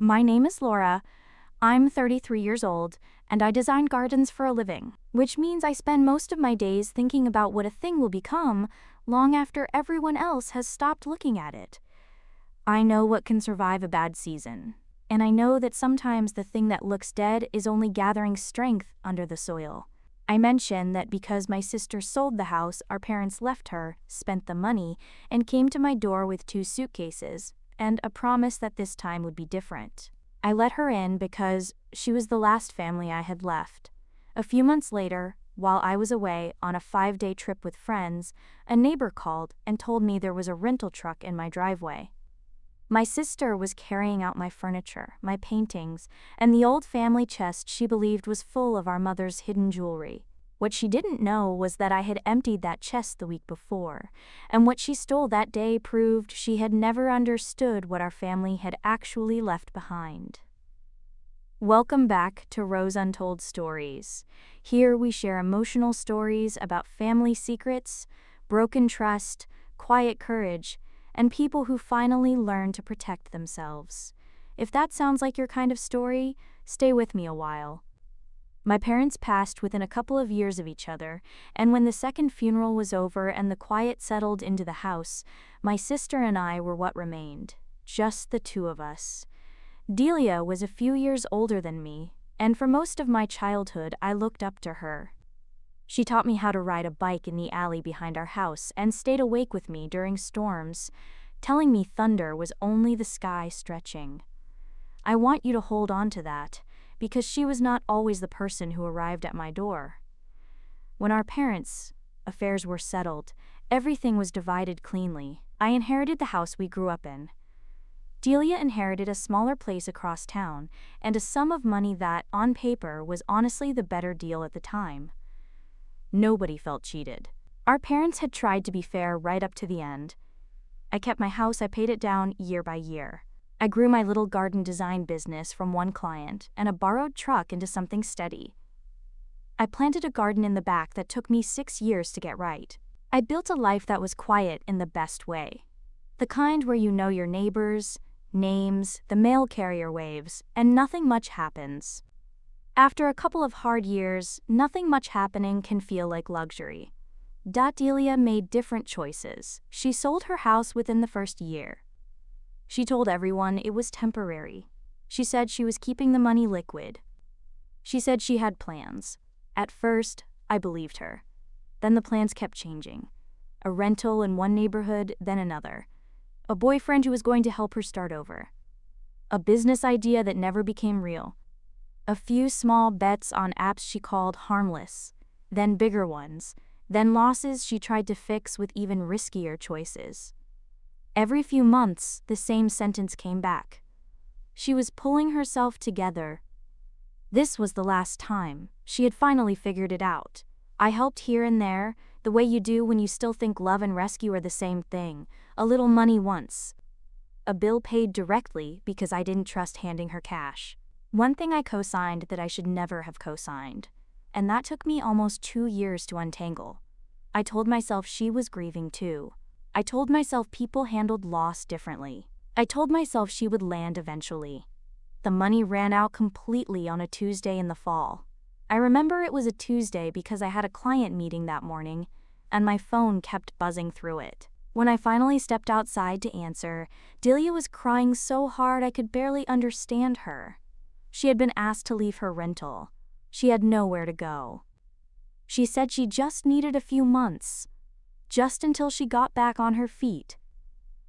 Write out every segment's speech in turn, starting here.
My name is Laura. I'm 33 years old, and I design gardens for a living, which means I spend most of my days thinking about what a thing will become long after everyone else has stopped looking at it. I know what can survive a bad season, and I know that sometimes the thing that looks dead is only gathering strength under the soil. I mention that because my sister sold the house our parents left her, spent the money, and came to my door with 2 suitcases, and a promise that this time would be different. I let her in because she was the last family I had left. A few months later, while I was away on a 5-day trip with friends, a neighbor called and told me there was a rental truck in my driveway. My sister was carrying out my furniture, my paintings, and the old family chest she believed was full of our mother's hidden jewelry. What she didn't know was that I had emptied that chest the week before, and what she stole that day proved she had never understood what our family had actually left behind. Welcome back to Rose Untold Stories. Here we share emotional stories about family secrets, broken trust, quiet courage, and people who finally learn to protect themselves. If that sounds like your kind of story, stay with me a while. My parents passed within a couple of years of each other, and when the second funeral was over and the quiet settled into the house, my sister and I were what remained, just the two of us. Delia was a few years older than me, and for most of my childhood I looked up to her. She taught me how to ride a bike in the alley behind our house and stayed awake with me during storms, telling me thunder was only the sky stretching. I want you to hold on to that, because she was not always the person who arrived at my door. When our parents' affairs were settled, everything was divided cleanly. I inherited the house we grew up in. Delia inherited a smaller place across town and a sum of money that, on paper, was honestly the better deal at the time. Nobody felt cheated. Our parents had tried to be fair right up to the end. I kept my house, I paid it down year by year. I grew my little garden design business from one client and a borrowed truck into something steady. I planted a garden in the back that took me 6 years to get right. I built a life that was quiet in the best way. The kind where you know your neighbors, names, the mail carrier waves, and nothing much happens. After a couple of hard years, nothing much happening can feel like luxury. Delia made different choices. She sold her house within the first year. She told everyone it was temporary. She said she was keeping the money liquid. She said she had plans. At first, I believed her. Then the plans kept changing. A rental in one neighborhood, then another. A boyfriend who was going to help her start over. A business idea that never became real. A few small bets on apps she called harmless. Then bigger ones. Then losses she tried to fix with even riskier choices. Every few months, the same sentence came back. She was pulling herself together. This was the last time. She had finally figured it out. I helped here and there, the way you do when you still think love and rescue are the same thing. A little money once. A bill paid directly because I didn't trust handing her cash. One thing I co-signed that I should never have co-signed. And that took me almost 2 years to untangle. I told myself she was grieving too. I told myself people handled loss differently. I told myself she would land eventually. The money ran out completely on a Tuesday in the fall. I remember it was a Tuesday because I had a client meeting that morning, and my phone kept buzzing through it. When I finally stepped outside to answer, Delia was crying so hard I could barely understand her. She had been asked to leave her rental. She had nowhere to go. She said she just needed a few months. Just until she got back on her feet.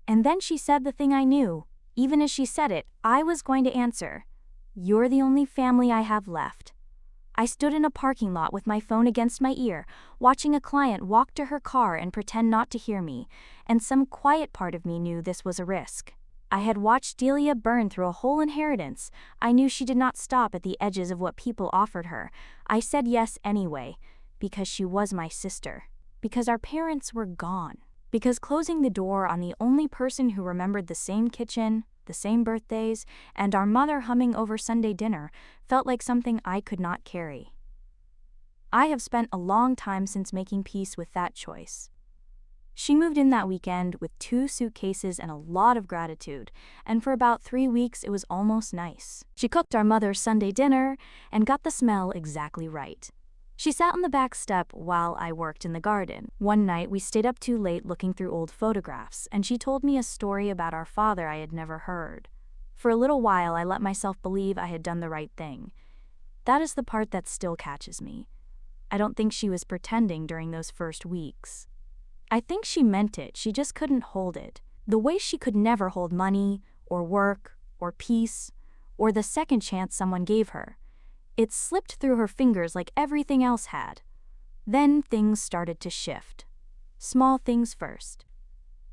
And then she said the thing I knew. Even as she said it, I was going to answer. You're the only family I have left. I stood in a parking lot with my phone against my ear, watching a client walk to her car and pretend not to hear me, and some quiet part of me knew this was a risk. I had watched Delia burn through a whole inheritance. I knew she did not stop at the edges of what people offered her. I said yes anyway, because she was my sister. Because our parents were gone. Because closing the door on the only person who remembered the same kitchen, the same birthdays, and our mother humming over Sunday dinner felt like something I could not carry. I have spent a long time since making peace with that choice. She moved in that weekend with 2 suitcases and a lot of gratitude, and for about 3 weeks it was almost nice. She cooked our mother's Sunday dinner and got the smell exactly right. She sat on the back step while I worked in the garden. One night we stayed up too late looking through old photographs, and she told me a story about our father I had never heard. For a little while I let myself believe I had done the right thing. That is the part that still catches me. I don't think she was pretending during those first weeks. I think she meant it, she just couldn't hold it. The way she could never hold money, or work, or peace, or the second chance someone gave her. It slipped through her fingers like everything else had. Then things started to shift. Small things first.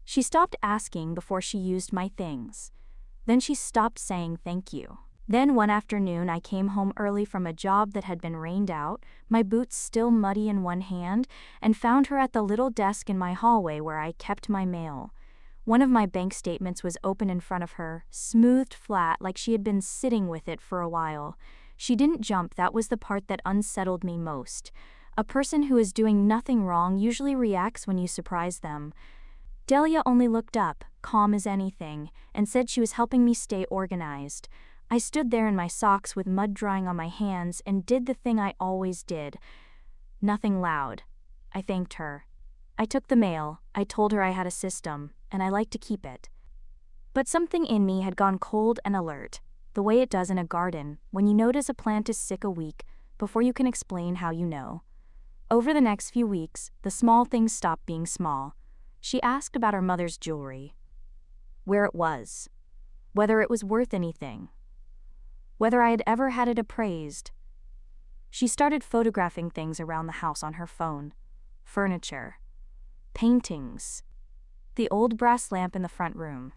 She stopped asking before she used my things. Then she stopped saying thank you. Then one afternoon I came home early from a job that had been rained out, my boots still muddy in one hand, and found her at the little desk in my hallway where I kept my mail. One of my bank statements was open in front of her, smoothed flat like she had been sitting with it for a while. She didn't jump, that was the part that unsettled me most. A person who is doing nothing wrong usually reacts when you surprise them. Delia only looked up, calm as anything, and said she was helping me stay organized. I stood there in my socks with mud drying on my hands and did the thing I always did. Nothing loud. I thanked her. I took the mail, I told her I had a system, and I liked to keep it. But something in me had gone cold and alert, the way it does in a garden, when you notice a plant is sick a week, before you can explain how you know. Over the next few weeks, the small things stopped being small. She asked about her mother's jewelry. Where it was. Whether it was worth anything. Whether I had ever had it appraised. She started photographing things around the house on her phone. Furniture. Paintings. The old brass lamp in the front room.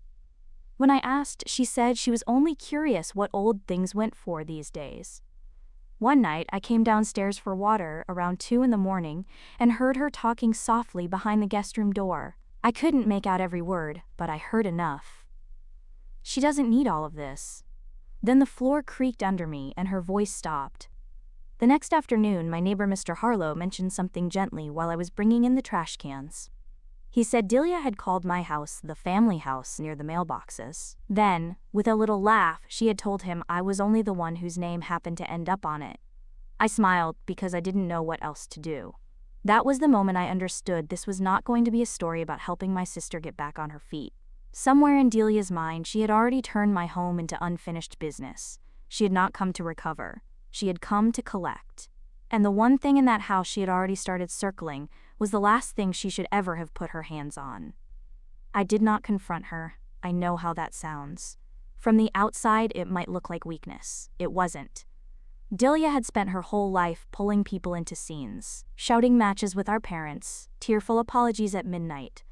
When I asked, she said she was only curious what old things went for these days. One night, I came downstairs for water around 2 a.m. and heard her talking softly behind the guest room door. I couldn't make out every word, but I heard enough. She doesn't need all of this. Then the floor creaked under me and her voice stopped. The next afternoon, my neighbor Mr. Harlow mentioned something gently while I was bringing in the trash cans. He said Delia had called my house the family house near the mailboxes. Then, with a little laugh, she had told him I was only the one whose name happened to end up on it. I smiled because I didn't know what else to do. That was the moment I understood this was not going to be a story about helping my sister get back on her feet. Somewhere in Delia's mind, she had already turned my home into unfinished business. She had not come to recover. She had come to collect. And the one thing in that house she had already started circling was the last thing she should ever have put her hands on. I did not confront her. I know how that sounds. From the outside, it might look like weakness. It wasn't. Delia had spent her whole life pulling people into scenes, shouting matches with our parents, tearful apologies at midnight,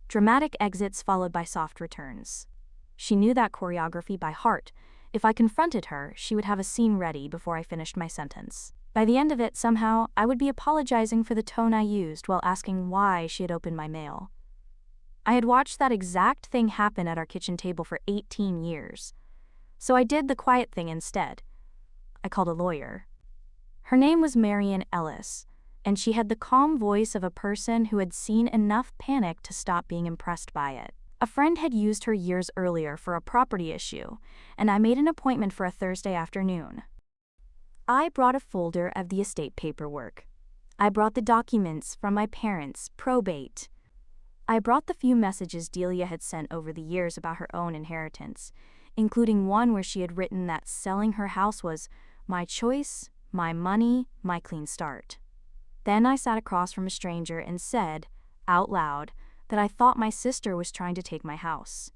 dramatic exits followed by soft returns. She knew that choreography by heart. If I confronted her, she would have a scene ready before I finished my sentence. By the end of it, somehow, I would be apologizing for the tone I used while asking why she had opened my mail. I had watched that exact thing happen at our kitchen table for 18 years. So I did the quiet thing instead. I called a lawyer. Her name was Marian Ellis, and she had the calm voice of a person who had seen enough panic to stop being impressed by it. A friend had used her years earlier for a property issue, and I made an appointment for a Thursday afternoon. I brought a folder of the estate paperwork. I brought the documents from my parents' probate. I brought the few messages Delia had sent over the years about her own inheritance, including one where she had written that selling her house was my choice, my money, my clean start. Then I sat across from a stranger and said, out loud, that I thought my sister was trying to take my house.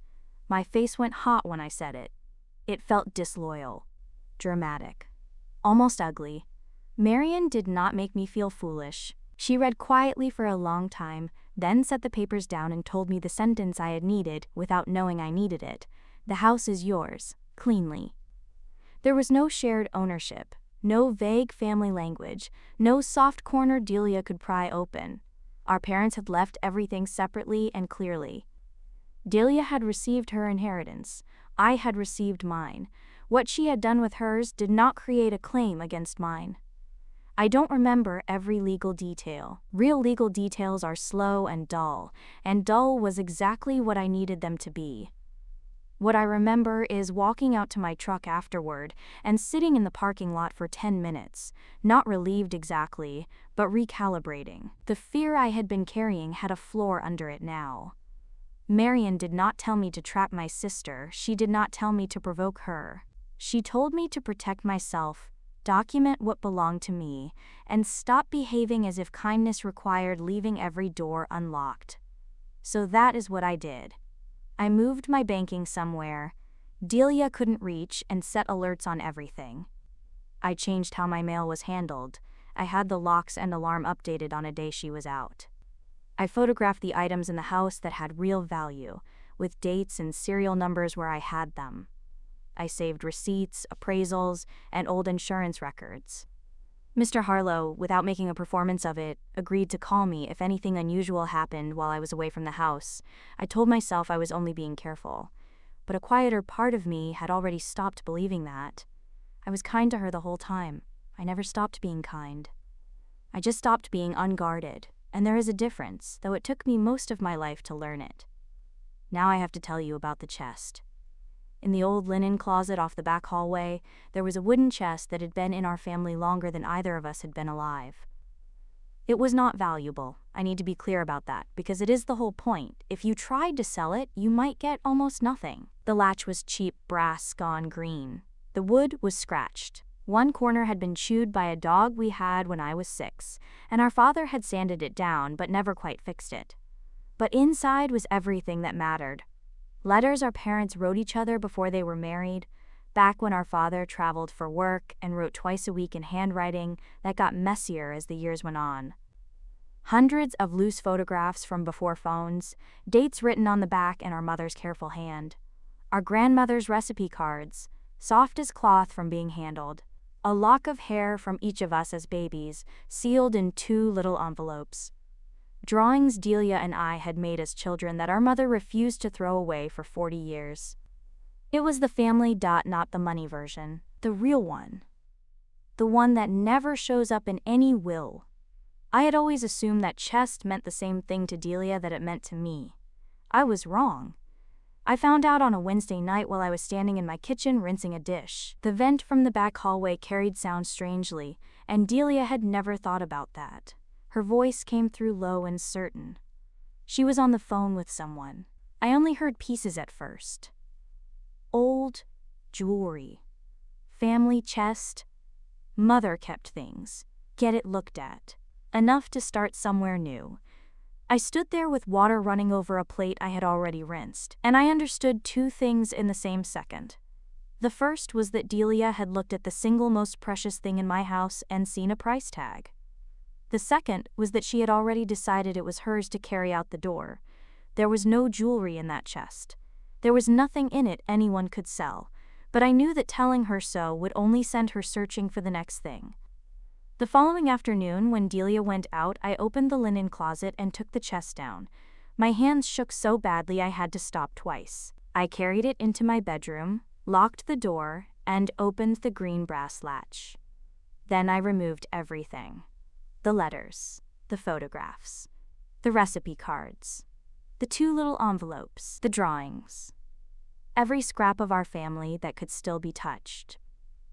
My face went hot when I said it. It felt disloyal, dramatic, almost ugly. Marian did not make me feel foolish. She read quietly for a long time, then set the papers down and told me the sentence I had needed without knowing I needed it. The house is yours, cleanly. There was no shared ownership, no vague family language, no soft corner Delia could pry open. Our parents had left everything separately and clearly. Delia had received her inheritance. I had received mine. What she had done with hers did not create a claim against mine. I don't remember every legal detail. Real legal details are slow and dull was exactly what I needed them to be. What I remember is walking out to my truck afterward and sitting in the parking lot for 10 minutes, not relieved exactly, but recalibrating. The fear I had been carrying had a floor under it now. Marion did not tell me to trap my sister, she did not tell me to provoke her. She told me to protect myself, document what belonged to me, and stop behaving as if kindness required leaving every door unlocked. So that is what I did. I moved my banking somewhere Delia couldn't reach and set alerts on everything. I changed how my mail was handled. I had the locks and alarm updated on a day she was out. I photographed the items in the house that had real value, with dates and serial numbers where I had them. I saved receipts, appraisals, and old insurance records. Mr. Harlow, without making a performance of it, agreed to call me if anything unusual happened while I was away from the house. I told myself I was only being careful, but a quieter part of me had already stopped believing that. I was kind to her the whole time. I never stopped being kind. I just stopped being unguarded, and there is a difference, though it took me most of my life to learn it. Now I have to tell you about the chest. In the old linen closet off the back hallway, there was a wooden chest that had been in our family longer than either of us had been alive. It was not valuable. I need to be clear about that, because it is the whole point. If you tried to sell it, you might get almost nothing. The latch was cheap brass gone green. The wood was scratched. One corner had been chewed by a dog we had when I was 6, and our father had sanded it down but never quite fixed it. But inside was everything that mattered. Letters our parents wrote each other before they were married, back when our father traveled for work and wrote twice a week in handwriting that got messier as the years went on. Hundreds of loose photographs from before phones, dates written on the back in our mother's careful hand. Our grandmother's recipe cards, soft as cloth from being handled. A lock of hair from each of us as babies, sealed in 2 little envelopes. Drawings Delia and I had made as children that our mother refused to throw away for 40 years. It was the family not the money version, the real one. The one that never shows up in any will. I had always assumed that chest meant the same thing to Delia that it meant to me. I was wrong. I found out on a Wednesday night while I was standing in my kitchen rinsing a dish. The vent from the back hallway carried sound strangely, and Delia had never thought about that. Her voice came through low and certain. She was on the phone with someone. I only heard pieces at first. Old jewelry. Family chest. Mother kept things. Get it looked at. Enough to start somewhere new. I stood there with water running over a plate I had already rinsed, and I understood 2 things in the same second. The first was that Delia had looked at the single most precious thing in my house and seen a price tag. The second was that she had already decided it was hers to carry out the door. There was no jewelry in that chest. There was nothing in it anyone could sell, but I knew that telling her so would only send her searching for the next thing. The following afternoon, when Delia went out, I opened the linen closet and took the chest down. My hands shook so badly I had to stop twice. I carried it into my bedroom, locked the door, and opened the green brass latch. Then I removed everything. The letters, the photographs, the recipe cards, the 2 little envelopes, the drawings. Every scrap of our family that could still be touched.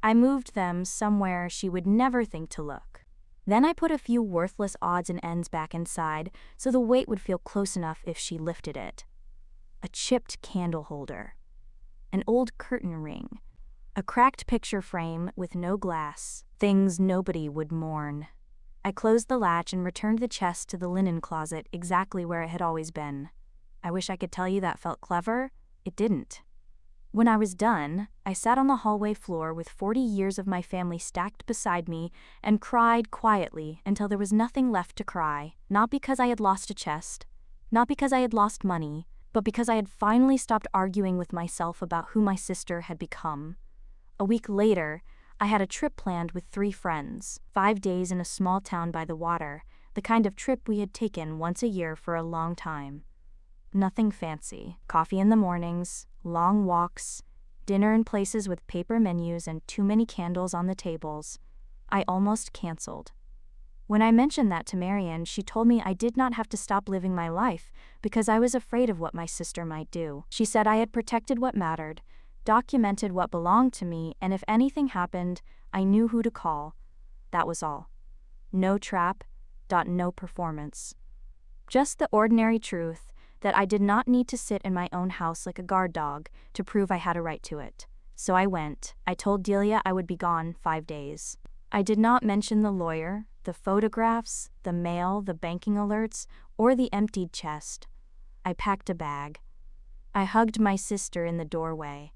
I moved them somewhere she would never think to look. Then I put a few worthless odds and ends back inside so the weight would feel close enough if she lifted it. A chipped candle holder. An old curtain ring. A cracked picture frame with no glass. Things nobody would mourn. I closed the latch and returned the chest to the linen closet exactly where it had always been. I wish I could tell you that felt clever. It didn't. When I was done, I sat on the hallway floor with 40 years of my family stacked beside me and cried quietly until there was nothing left to cry, not because I had lost a chest, not because I had lost money, but because I had finally stopped arguing with myself about who my sister had become. A week later, I had a trip planned with 3 friends, 5 days in a small town by the water, the kind of trip we had taken once a year for a long time. Nothing fancy. Coffee in the mornings, long walks, dinner in places with paper menus and too many candles on the tables. I almost canceled. When I mentioned that to Marian, she told me I did not have to stop living my life because I was afraid of what my sister might do. She said I had protected what mattered, documented what belonged to me, and if anything happened, I knew who to call. That was all. No trap, no performance. Just the ordinary truth that I did not need to sit in my own house like a guard dog to prove I had a right to it. So I went. I told Delia I would be gone 5 days. I did not mention the lawyer, the photographs, the mail, the banking alerts, or the emptied chest. I packed a bag. I hugged my sister in the doorway,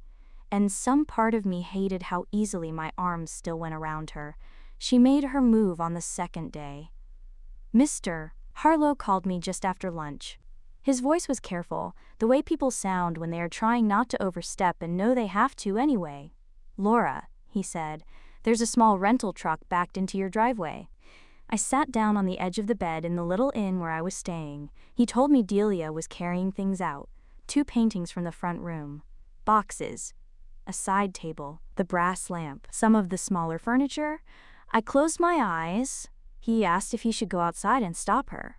and some part of me hated how easily my arms still went around her. She made her move on the second day. Mr. Harlow called me just after lunch. His voice was careful, the way people sound when they are trying not to overstep and know they have to anyway. "Laura," he said, "there's a small rental truck backed into your driveway." I sat down on the edge of the bed in the little inn where I was staying. He told me Delia was carrying things out. 2 paintings from the front room, boxes, a side table, the brass lamp, some of the smaller furniture. I closed my eyes. He asked if he should go outside and stop her.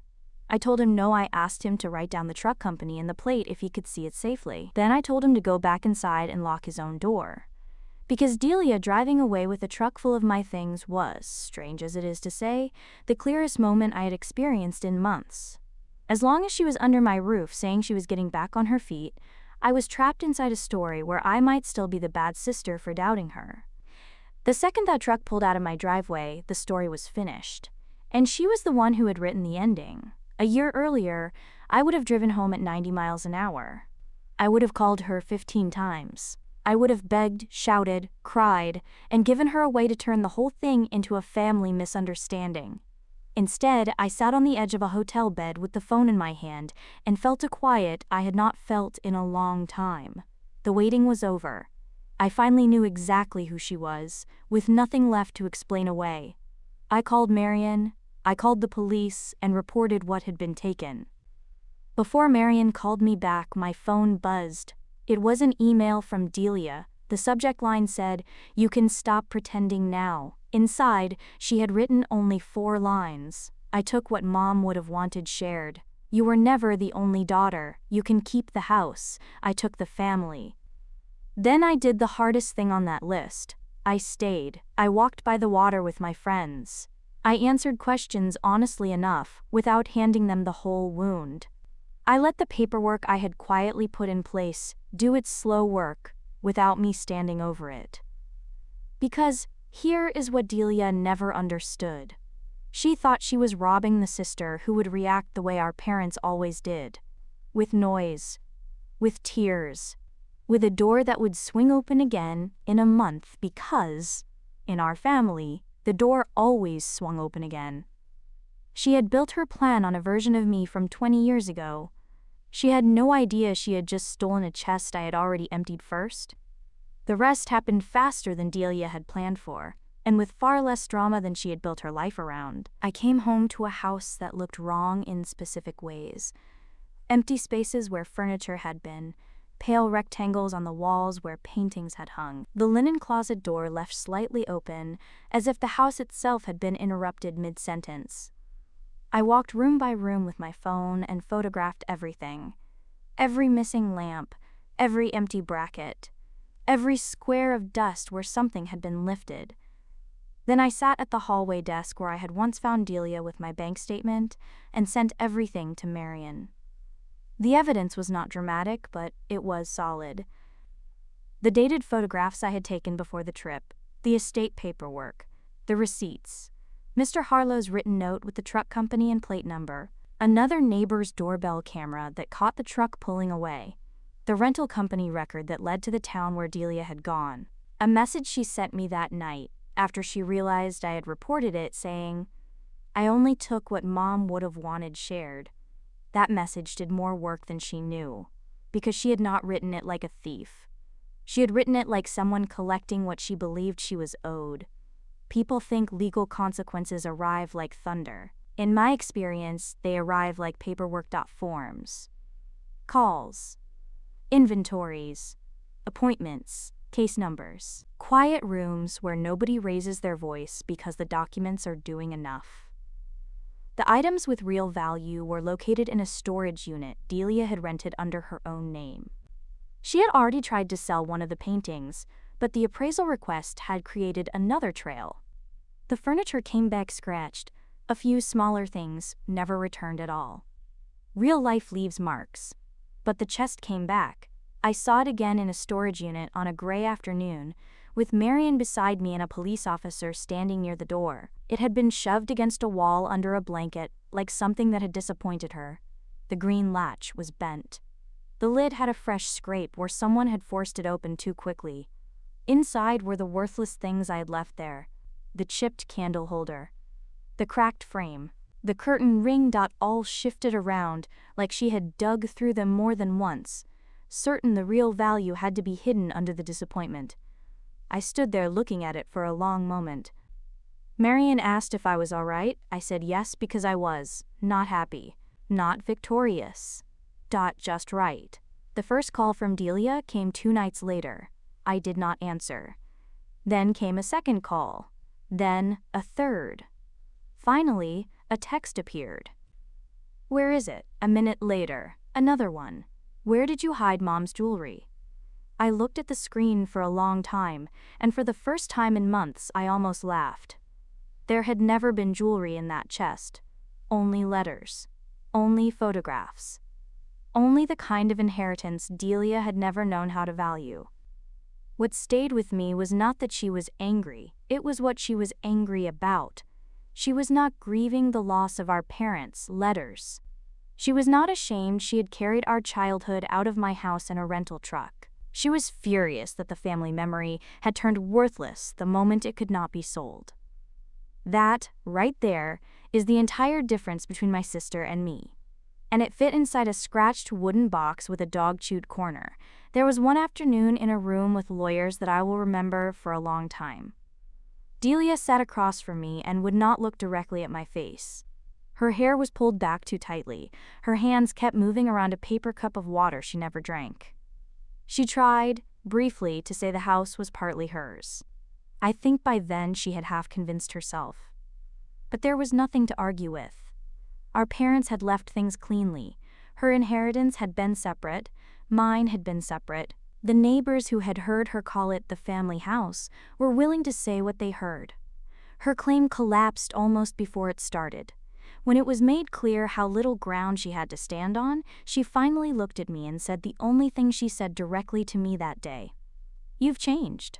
I told him no. I asked him to write down the truck company and the plate if he could see it safely. Then I told him to go back inside and lock his own door. Because Delia driving away with a truck full of my things was, strange as it is to say, the clearest moment I had experienced in months. As long as she was under my roof saying she was getting back on her feet, I was trapped inside a story where I might still be the bad sister for doubting her. The second that truck pulled out of my driveway, the story was finished. And she was the one who had written the ending. A year earlier, I would have driven home at 90 miles an hour. I would have called her 15 times. I would have begged, shouted, cried, and given her a way to turn the whole thing into a family misunderstanding. Instead, I sat on the edge of a hotel bed with the phone in my hand and felt a quiet I had not felt in a long time. The waiting was over. I finally knew exactly who she was, with nothing left to explain away. I called Marian, I called the police, and reported what had been taken. Before Marian called me back, my phone buzzed. It was an email from Delia. The subject line said, "You can stop pretending now." Inside, she had written only 4 lines. I took what Mom would have wanted shared. "You were never the only daughter. You can keep the house." I took the family. Then I did the hardest thing on that list. I stayed. I walked by the water with my friends. I answered questions honestly enough, without handing them the whole wound. I let the paperwork I had quietly put in place do its slow work, without me standing over it. Because here is what Delia never understood. She thought she was robbing the sister who would react the way our parents always did. With noise. With tears. With a door that would swing open again in a month because, in our family, the door always swung open again. She had built her plan on a version of me from 20 years ago. She had no idea she had just stolen a chest I had already emptied first. The rest happened faster than Delia had planned for, and with far less drama than she had built her life around. I came home to a house that looked wrong in specific ways. Empty spaces where furniture had been, pale rectangles on the walls where paintings had hung. The linen closet door left slightly open, as if the house itself had been interrupted mid-sentence. I walked room by room with my phone and photographed everything. Every missing lamp, every empty bracket, every square of dust where something had been lifted. Then I sat at the hallway desk where I had once found Delia with my bank statement and sent everything to Marian. The evidence was not dramatic, but it was solid. The dated photographs I had taken before the trip, the estate paperwork, the receipts, Mr. Harlow's written note with the truck company and plate number, another neighbor's doorbell camera that caught the truck pulling away, the rental company record that led to the town where Delia had gone, a message she sent me that night after she realized I had reported it saying, "I only took what Mom would have wanted shared." That message did more work than she knew, because she had not written it like a thief. She had written it like someone collecting what she believed she was owed. People think legal consequences arrive like thunder. In my experience, they arrive like paperwork.forms. Calls, inventories, appointments, Case numbers. Quiet rooms where nobody raises their voice because the documents are doing enough. The items with real value were located in a storage unit Delia had rented under her own name. She had already tried to sell one of the paintings, but the appraisal request had created another trail. The furniture came back scratched, a few smaller things never returned at all. Real life leaves marks. But the chest came back. I saw it again in a storage unit on a gray afternoon, with Marion beside me and a police officer standing near the door. It had been shoved against a wall under a blanket, like something that had disappointed her. The green latch was bent. The lid had a fresh scrape where someone had forced it open too quickly. Inside were the worthless things I had left there. The chipped candle holder. The cracked frame. The curtain ring. All shifted around, like she had dug through them more than once, certain the real value had to be hidden under the disappointment. I stood there looking at it for a long moment. Marion asked if I was all right. I said yes because I was. Not happy. Not victorious. Just right. The first call from Delia came 2 nights later. I did not answer. Then came a second call. Then a third. Finally, a text appeared. Where is it? A minute later, another one. Where did you hide Mom's jewelry? I looked at the screen for a long time, and for the first time in months I almost laughed. There had never been jewelry in that chest. Only letters. Only photographs. Only the kind of inheritance Delia had never known how to value. What stayed with me was not that she was angry, it was what she was angry about. She was not grieving the loss of our parents' letters. She was not ashamed she had carried our childhood out of my house in a rental truck. She was furious that the family memory had turned worthless the moment it could not be sold. That, right there, is the entire difference between my sister and me. And it fit inside a scratched wooden box with a dog-chewed corner. There was one afternoon in a room with lawyers that I will remember for a long time. Delia sat across from me and would not look directly at my face. Her hair was pulled back too tightly. Her hands kept moving around a paper cup of water she never drank. She tried, briefly, to say the house was partly hers. I think by then she had half convinced herself. But there was nothing to argue with. Our parents had left things cleanly. Her inheritance had been separate. Mine had been separate. The neighbors who had heard her call it the family house were willing to say what they heard. Her claim collapsed almost before it started. When it was made clear how little ground she had to stand on, she finally looked at me and said the only thing she said directly to me that day. "You've changed."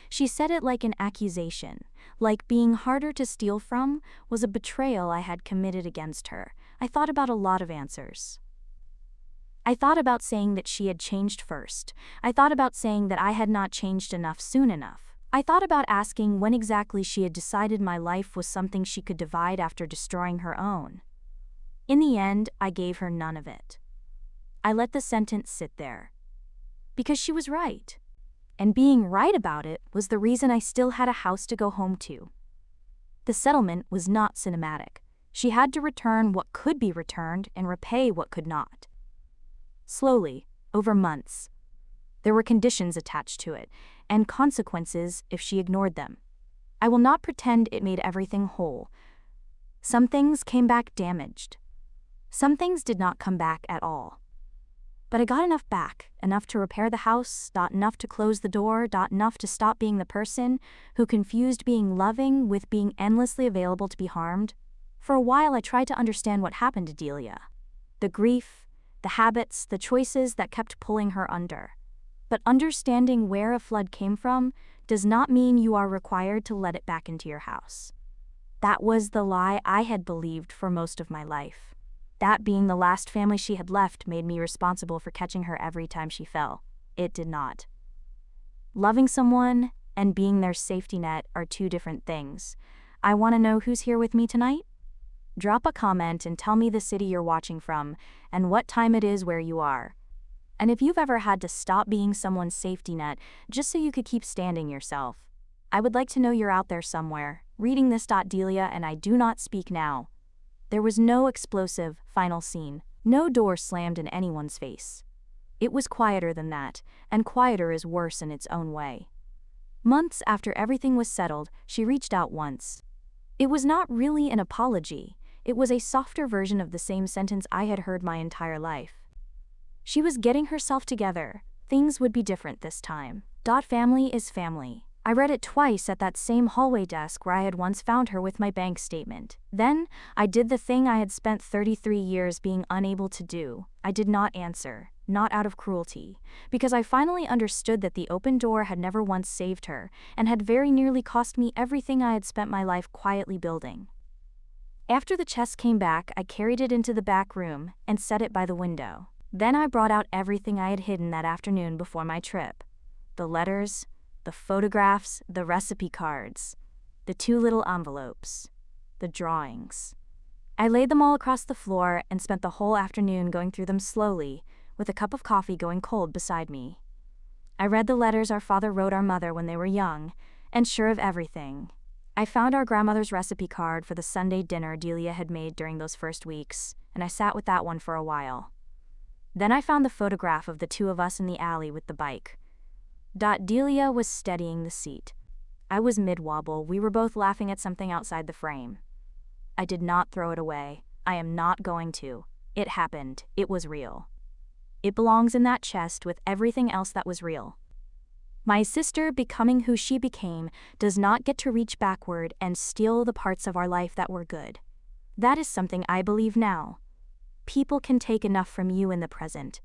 She said it like an accusation, like being harder to steal from was a betrayal I had committed against her. I thought about a lot of answers. I thought about saying that she had changed first. I thought about saying that I had not changed enough soon enough. I thought about asking when exactly she had decided my life was something she could divide after destroying her own. In the end, I gave her none of it. I let the sentence sit there. Because she was right. And being right about it was the reason I still had a house to go home to. The settlement was not cinematic. She had to return what could be returned and repay what could not. Slowly, over months. There were conditions attached to it, and consequences if she ignored them. I will not pretend it made everything whole. Some things came back damaged. Some things did not come back at all. But I got enough back, enough to repair the house, not enough to close the door, not enough to stop being the person who confused being loving with being endlessly available to be harmed. For a while I tried to understand what happened to Delia. The grief, the habits, the choices that kept pulling her under. But understanding where a flood came from does not mean you are required to let it back into your house. That was the lie I had believed for most of my life. That being the last family she had left made me responsible for catching her every time she fell. It did not. Loving someone and being their safety net are two different things. I want to know who's here with me tonight? Drop a comment and tell me the city you're watching from and what time it is where you are. And if you've ever had to stop being someone's safety net just so you could keep standing yourself. I would like to know you're out there somewhere, reading this. Delia and I do not speak now. There was no explosive final scene, no door slammed in anyone's face. It was quieter than that, and quieter is worse in its own way. Months after everything was settled, she reached out once. It was not really an apology. It was a softer version of the same sentence I had heard my entire life. She was getting herself together. Things would be different this time. Family is family. I read it twice at that same hallway desk where I had once found her with my bank statement. Then, I did the thing I had spent 33 years being unable to do. I did not answer, not out of cruelty, because I finally understood that the open door had never once saved her, and had very nearly cost me everything I had spent my life quietly building. After the chest came back, I carried it into the back room and set it by the window. Then I brought out everything I had hidden that afternoon before my trip. The letters, the photographs, the recipe cards, the 2 little envelopes, the drawings. I laid them all across the floor and spent the whole afternoon going through them slowly, with a cup of coffee going cold beside me. I read the letters our father wrote our mother when they were young, and sure of everything. I found our grandmother's recipe card for the Sunday dinner Delia had made during those first weeks, and I sat with that one for a while. Then I found the photograph of the 2 of us in the alley with the bike. Delia was steadying the seat. I was mid-wobble. We were both laughing at something outside the frame. I did not throw it away. I am not going to. It happened. It was real. It belongs in that chest with everything else that was real. My sister, becoming who she became, does not get to reach backward and steal the parts of our life that were good. That is something I believe now. People can take enough from you in the present.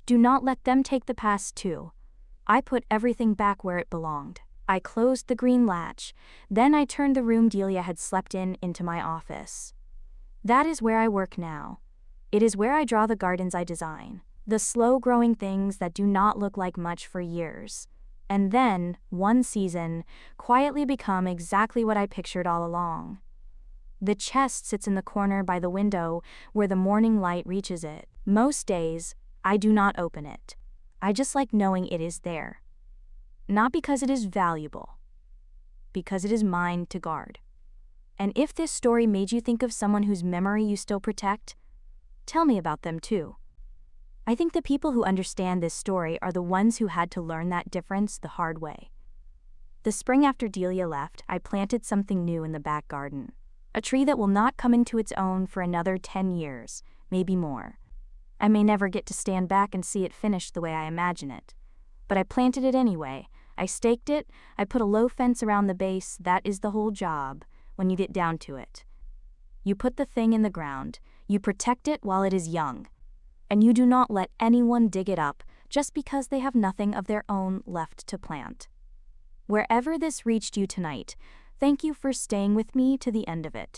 Do not let them take the past too. I put everything back where it belonged. I closed the green latch. Then I turned the room Delia had slept in into my office. That is where I work now. It is where I draw the gardens I design. The slow-growing things that do not look like much for years. And then, one season, quietly become exactly what I pictured all along. The chest sits in the corner by the window where the morning light reaches it. Most days, I do not open it. I just like knowing it is there. Not because it is valuable, because it is mine to guard. And if this story made you think of someone whose memory you still protect, tell me about them too. I think the people who understand this story are the ones who had to learn that difference the hard way. The spring after Delia left, I planted something new in the back garden. A tree that will not come into its own for another 10 years, maybe more. I may never get to stand back and see it finished the way I imagine it. But I planted it anyway. I staked it, I put a low fence around the base. That is the whole job, when you get down to it. You put the thing in the ground, you protect it while it is young. And you do not let anyone dig it up just because they have nothing of their own left to plant. Wherever this reached you tonight, thank you for staying with me to the end of it.